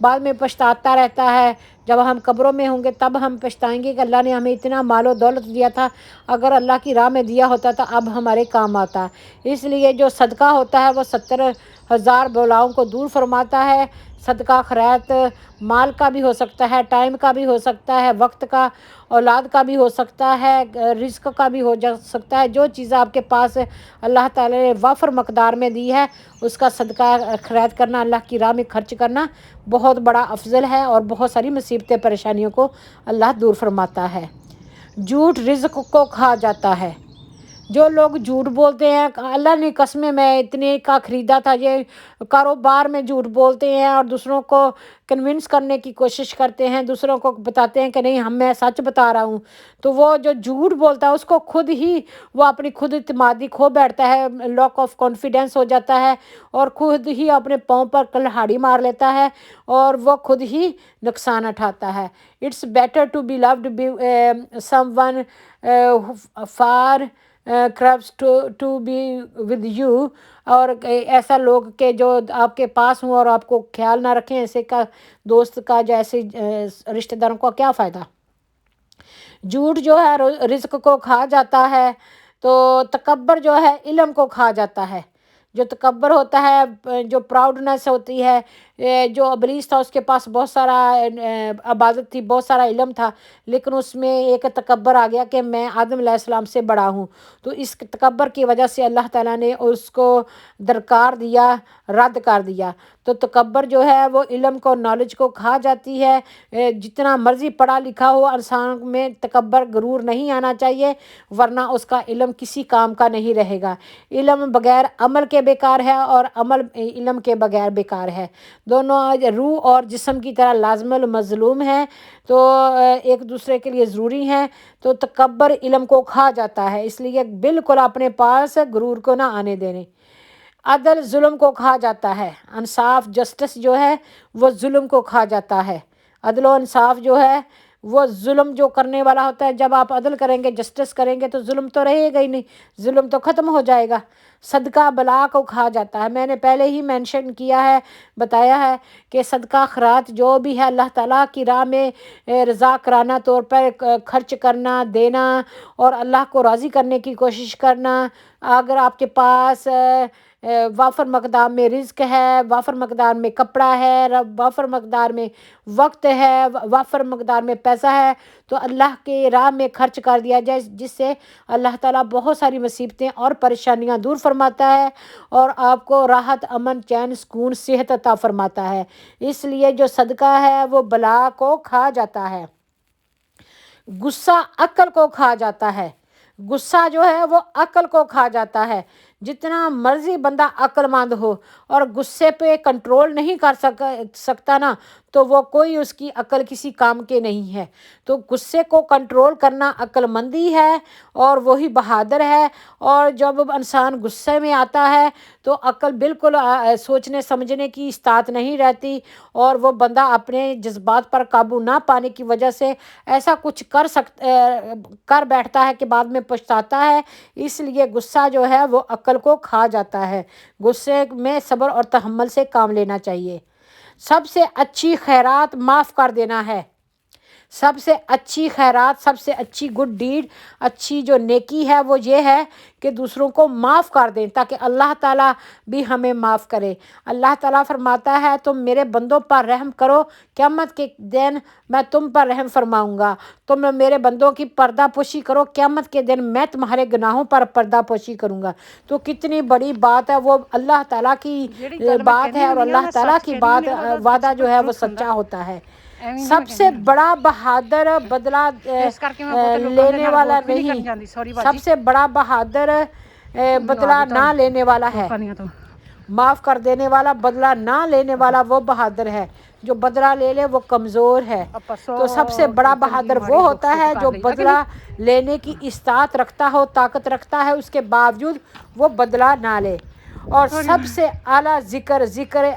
بعد میں پچھتاتا رہتا ہے. جب ہم قبروں میں ہوں گے تب ہم پچھتائیں گے کہ اللہ نے ہمیں اتنا مال و دولت دیا تھا, اگر اللہ کی راہ میں دیا ہوتا تو اب ہمارے کام آتا. اس لیے جو صدقہ ہوتا ہے وہ 70,000 بلاؤں کو دور فرماتا ہے. صدقہ خیرات مال کا بھی ہو سکتا ہے, ٹائم کا بھی ہو سکتا ہے, وقت کا, اولاد کا بھی ہو سکتا ہے, رزق کا بھی ہو سکتا ہے. جو چیز آپ کے پاس اللہ تعالی نے وافر مقدار میں دی ہے اس کا صدقہ خیرات کرنا, اللہ کی راہ میں خرچ کرنا بہت بڑا افضل ہے, اور بہت ساری مصیبتیں پریشانیوں کو اللہ دور فرماتا ہے. جھوٹ رزق کو کھا جاتا ہے. جو لوگ جھوٹ بولتے ہیں, اللہ نے قسمیں میں اتنے کا خریدا تھا, یہ کاروبار میں جھوٹ بولتے ہیں اور دوسروں کو کنونس کرنے کی کوشش کرتے ہیں, دوسروں کو بتاتے ہیں کہ نہیں میں سچ بتا رہا ہوں. تو وہ جو جھوٹ بولتا ہے اس کو خود ہی وہ اپنی خود اعتمادی کھو بیٹھتا ہے, لاک آف کانفیڈنس ہو جاتا ہے, اور خود ہی اپنے پاؤں پر کلہاڑی مار لیتا ہے, اور وہ خود ہی نقصان اٹھاتا ہے. It's better to be load someone for crabs to be with you, اور ایسا لوگ کہ جو آپ کے پاس ہوں اور آپ کو خیال نہ رکھیں, ایسے کا دوست کا جیسے رشتہ داروں کا کیا فائدہ. جھوٹ جو ہے رزق کو کھا جاتا ہے. تو تکبر جو ہے علم کو کھا جاتا ہے. جو تکبر ہوتا ہے, جو پراؤڈنس ہوتی ہے, جو ابلیس تھا اس کے پاس بہت سارا عبادت تھی, بہت سارا علم تھا, لیکن اس میں ایک تکبر آ گیا کہ میں آدم علیہ السلام سے بڑا ہوں. تو اس تکبر کی وجہ سے اللہ تعالیٰ نے اس کو درکار دیا, رد کر دیا. تو تکبر جو ہے وہ علم کو, نالج کو کھا جاتی ہے. جتنا مرضی پڑھا لکھا ہو انسان میں تکبر غرور نہیں آنا چاہیے, ورنہ اس کا علم کسی کام کا نہیں رہے گا. علم بغیر عمل کے بیکار ہے, اور عمل علم کے بغیر بیکار ہے. دونوں روح اور جسم کی طرح لازم المظلوم ہیں, تو ایک دوسرے کے لیے ضروری ہیں. تو تکبر علم کو کھا جاتا ہے, اس لیے بالکل اپنے پاس غرور کو نہ آنے دینے. عدل ظلم کو کھا جاتا ہے. انصاف جسٹس جو ہے وہ ظلم کو کھا جاتا ہے. عدل و انصاف جو ہے وہ ظلم جو کرنے والا ہوتا ہے, جب آپ عدل کریں گے, جسٹس کریں گے تو ظلم تو رہے گا ہی نہیں, ظلم تو ختم ہو جائے گا. صدقہ بلا کو کھا جاتا ہے. میں نے پہلے ہی مینشن کیا ہے, بتایا ہے کہ صدقہ خیرات جو بھی ہے اللہ تعالیٰ کی راہ میں رضا کرانہ طور پر خرچ کرنا, دینا, اور اللہ کو راضی کرنے کی کوشش کرنا. اگر آپ کے پاس وافر مقدار میں رزق ہے, وافر مقدار میں کپڑا ہے, وافر مقدار میں وقت ہے, وافر مقدار میں پیسہ ہے, تو اللہ کے راہ میں خرچ کر دیا جائے, جس سے اللہ تعالیٰ بہت ساری مصیبتیں اور پریشانیاں دور فرماتا ہے, اور آپ کو راحت, امن, چین, سکون, صحت عطا فرماتا ہے. اس لیے جو صدقہ ہے وہ بلا کو کھا جاتا ہے. غصہ عقل کو کھا جاتا ہے. غصہ جو ہے وہ عقل کو کھا جاتا ہے. جتنا مرضی بندہ عقل مند ہو اور غصے پہ کنٹرول نہیں کر سکتا نا, تو وہ کوئی اس کی عقل کسی کام کے نہیں ہے. تو غصے کو کنٹرول کرنا عقل مندی ہے, اور وہی بہادر ہے. اور جب انسان غصے میں آتا ہے تو عقل بالکل سوچنے سمجھنے کی استطاعت نہیں رہتی, اور وہ بندہ اپنے جذبات پر قابو نہ پانے کی وجہ سے ایسا کچھ کر بیٹھتا ہے کہ بعد میں پچھتاتا ہے. اس لیے غصہ جو ہے وہ عقل کو کھا جاتا ہے. غصے میں صبر اور تحمل سے کام لینا چاہیے. سب سے اچھی خیرات معاف کر دینا ہے. سب سے اچھی خیرات, سب سے اچھی گڈ ڈیڈ, اچھی جو نیکی ہے وہ یہ ہے کہ دوسروں کو معاف کر دیں, تاکہ اللہ تعالیٰ بھی ہمیں معاف کرے. اللہ تعالیٰ فرماتا ہے تم میرے بندوں پر رحم کرو, قیامت کے دن میں تم پر رحم فرماؤں گا. تم میرے بندوں کی پردہ پوشی کرو, قیامت کے دن میں تمہارے گناہوں پر پردہ پوشی کروں گا. تو کتنی بڑی بات ہے, وہ اللہ تعالیٰ کی بات ہے, اور اللہ تعالیٰ کی بات وعدہ جو ہے وہ سچا ہوتا ہے. سب سے بڑا بہادر بدلہ لینے والا نہیں, سب سے بڑا بہادر بدلہ نہ لینے والا ہے. معاف کر دینے والا, بدلہ نہ لینے والا وہ بہادر ہے. جو بدلہ لے لے وہ کمزور ہے. تو سب سے بڑا بہادر وہ ہوتا ہے جو بدلہ لینے کی استطاعت رکھتا ہو, طاقت رکھتا ہے, اس کے باوجود وہ بدلہ نہ لے. اور سب سے اعلیٰ ذکر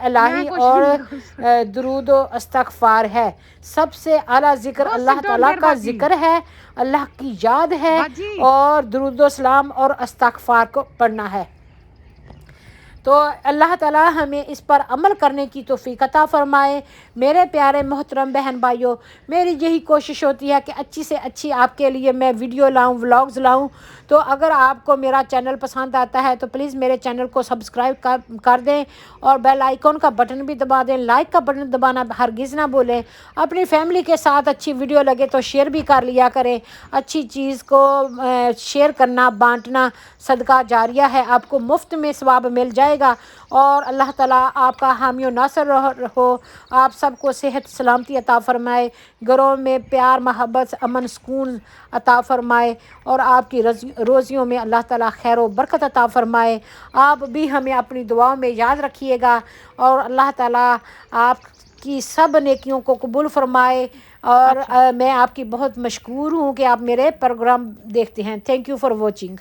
الہی اور درود و استغفار ہے. سب سے اعلیٰ ذکر اللہ تعالیٰ کا ذکر ہے, اللہ کی یاد ہے, اور درود و سلام اور استغفار کو پڑھنا ہے. تو اللہ تعالی ہمیں اس پر عمل کرنے کی توفیق عطا فرمائے۔ میرے پیارے محترم بہن بھائیوں، میری یہی کوشش ہوتی ہے کہ اچھی سے اچھی آپ کے لیے میں ویڈیو لاؤں، ولاگز لاؤں۔ تو اگر آپ کو میرا چینل پسند آتا ہے تو پلیز میرے چینل کو سبسکرائب کر دیں اور بیل آئیکن کا بٹن بھی دبا دیں، لائک کا بٹن دبانا ہرگز نہ بولیں۔ اپنی فیملی کے ساتھ اچھی ویڈیو لگے تو شیئر بھی کر لیا کریں۔ اچھی چیز کو شیئر کرنا، بانٹنا صدقہ جاریہ ہے، آپ کو مفت میں ثواب مل جائے گا، اور اللہ تعالیٰ آپ کا حامی و ناصر ہو، آپ سب کو صحت سلامتی عطا فرمائے، گھروں میں پیار محبت امن سکون عطا فرمائے، اور آپ کی روزیوں میں اللہ تعالیٰ خیر و برکت عطا فرمائے۔ آپ بھی ہمیں اپنی دعاؤں میں یاد رکھیے گا، اور اللہ تعالیٰ آپ کی سب نیکیوں کو قبول فرمائے۔ اور میں آپ کی بہت مشکور ہوں کہ آپ میرے پروگرام دیکھتے ہیں۔ Thank you for watching.